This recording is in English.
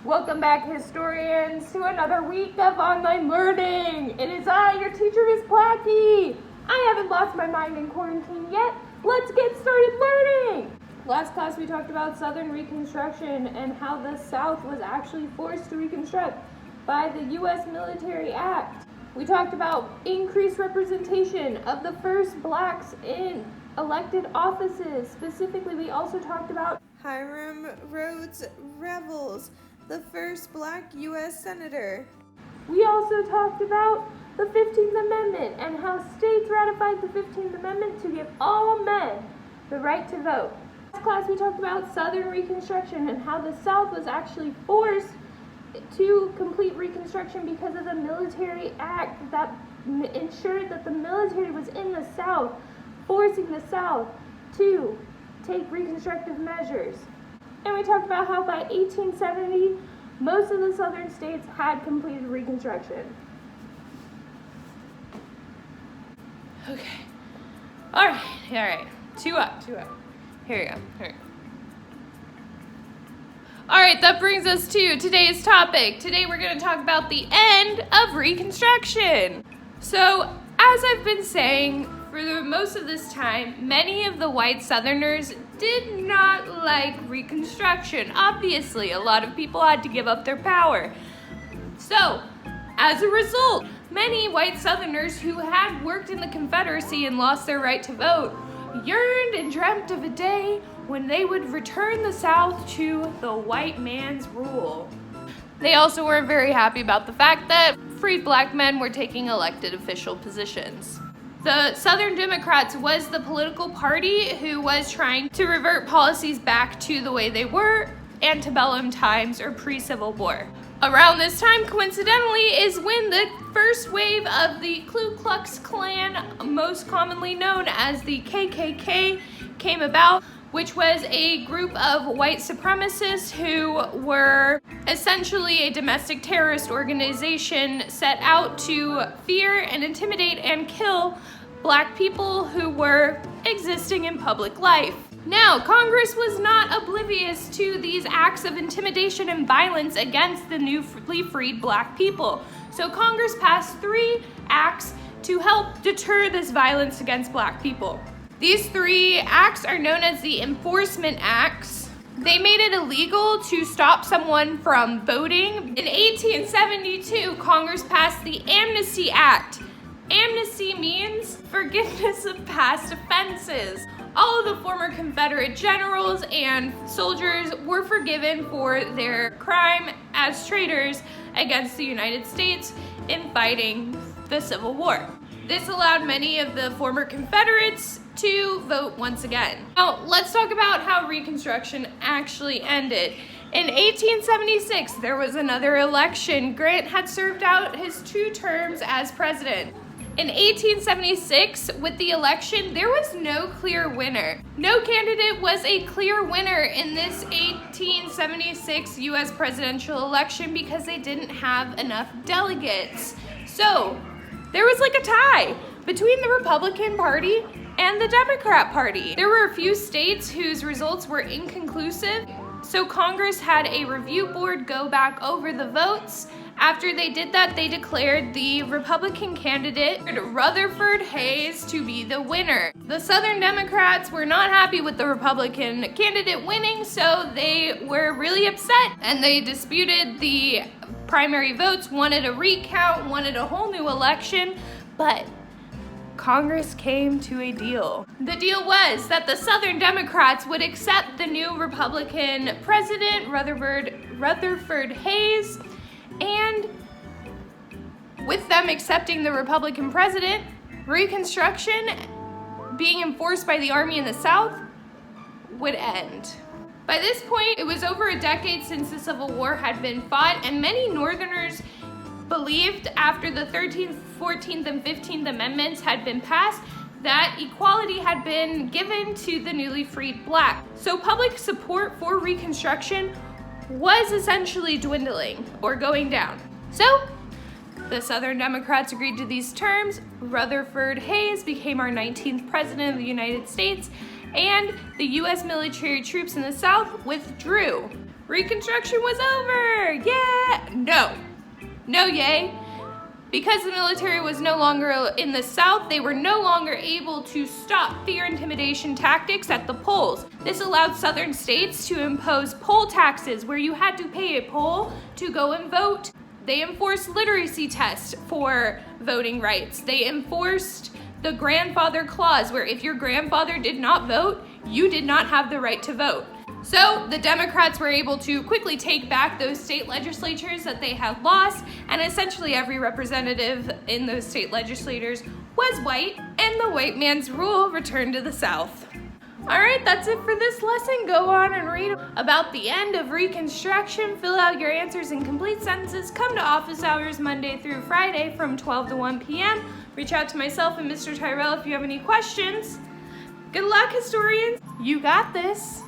Welcome back, historians, to another week of online learning. It is I, your teacher, Miss Blackie. I haven't lost my mind in quarantine yet. Let's get started learning. Last class we talked about Southern Reconstruction and how the South was actually forced to reconstruct by the U.S. Military Act. We talked about increased representation of the first blacks in elected offices. Specifically, we also talked about Hiram Rhodes Revels, the first black U.S. Senator. We also talked about the 15th Amendment and how states ratified the 15th Amendment to give all men the right to vote. Last class we talked about Southern Reconstruction and how the South was actually forced to complete Reconstruction because of the Military Act that ensured that the military was in the South, forcing the South to take reconstructive measures. And we talked about how by 1870, most of the southern states had completed Reconstruction. Okay. All right. Two up. Here we go. All right, that brings us to today's topic. Today we're going to talk about the end of Reconstruction. So, as I've been saying for most of this time, many of the white Southerners did not like Reconstruction. Obviously, a lot of people had to give up their power. So, as a result, many white Southerners who had worked in the Confederacy and lost their right to vote yearned and dreamt of a day when they would return the South to the white man's rule. They also weren't very happy about the fact that freed black men were taking elected official positions. The Southern Democrats was the political party who was trying to revert policies back to the way they were antebellum times or pre-Civil War. Around this time, coincidentally, is when the first wave of the Ku Klux Klan, most commonly known as the KKK, came about, which was a group of white supremacists who were essentially a domestic terrorist organization set out to fear and intimidate and kill black people who were existing in public life. Now, Congress was not oblivious to these acts of intimidation and violence against the newly freed black people. So Congress passed 3 acts to help deter this violence against black people. These 3 acts are known as the Enforcement Acts. They made it illegal to stop someone from voting. In 1872, Congress passed the Amnesty Act. Amnesty means forgiveness of past offenses. All of the former Confederate generals and soldiers were forgiven for their crime as traitors against the United States in fighting the Civil War. This allowed many of the former Confederates to vote once again. Now, let's talk about how Reconstruction actually ended. In 1876, there was another election. Grant had served out his 2 terms as president. In 1876, with the election, there was no clear winner. No candidate was a clear winner in this 1876 U.S. presidential election because they didn't have enough delegates. So, there was like a tie between the Republican Party and the Democrat Party. There were a few states whose results were inconclusive, so Congress had a review board go back over the votes. After they did that, they declared the Republican candidate, Rutherford Hayes, to be the winner. The Southern Democrats were not happy with the Republican candidate winning, so they were really upset and they disputed the primary votes, wanted a recount, wanted a whole new election, but Congress came to a deal. The deal was that the Southern Democrats would accept the new Republican president, Rutherford Hayes, and with them accepting the Republican president, Reconstruction being enforced by the Army in the South would end. By this point, it was over a decade since the Civil War had been fought, and many Northerners believed after the 13th, 14th, and 15th Amendments had been passed that equality had been given to the newly freed black. So public support for Reconstruction was essentially dwindling or going down. So the Southern Democrats agreed to these terms. Rutherford Hayes became our 19th president of the United States, and the U.S. military troops in the South withdrew. Reconstruction was over. Yeah. No. No yay. Because the military was no longer in the South, they were no longer able to stop fear intimidation tactics at the polls. This allowed Southern states to impose poll taxes where you had to pay a poll to go and vote. They enforced literacy tests for voting rights. They enforced the grandfather clause where if your grandfather did not vote, you did not have the right to vote. So the Democrats were able to quickly take back those state legislatures that they had lost, and essentially every representative in those state legislatures was white, and the white man's rule returned to the South. All right, that's it for this lesson. Go on and read about the end of Reconstruction. Fill out your answers in complete sentences. Come to office hours Monday through Friday from 12 to 1 p.m. Reach out to myself and Mr. Tyrell if you have any questions. Good luck, historians. You got this.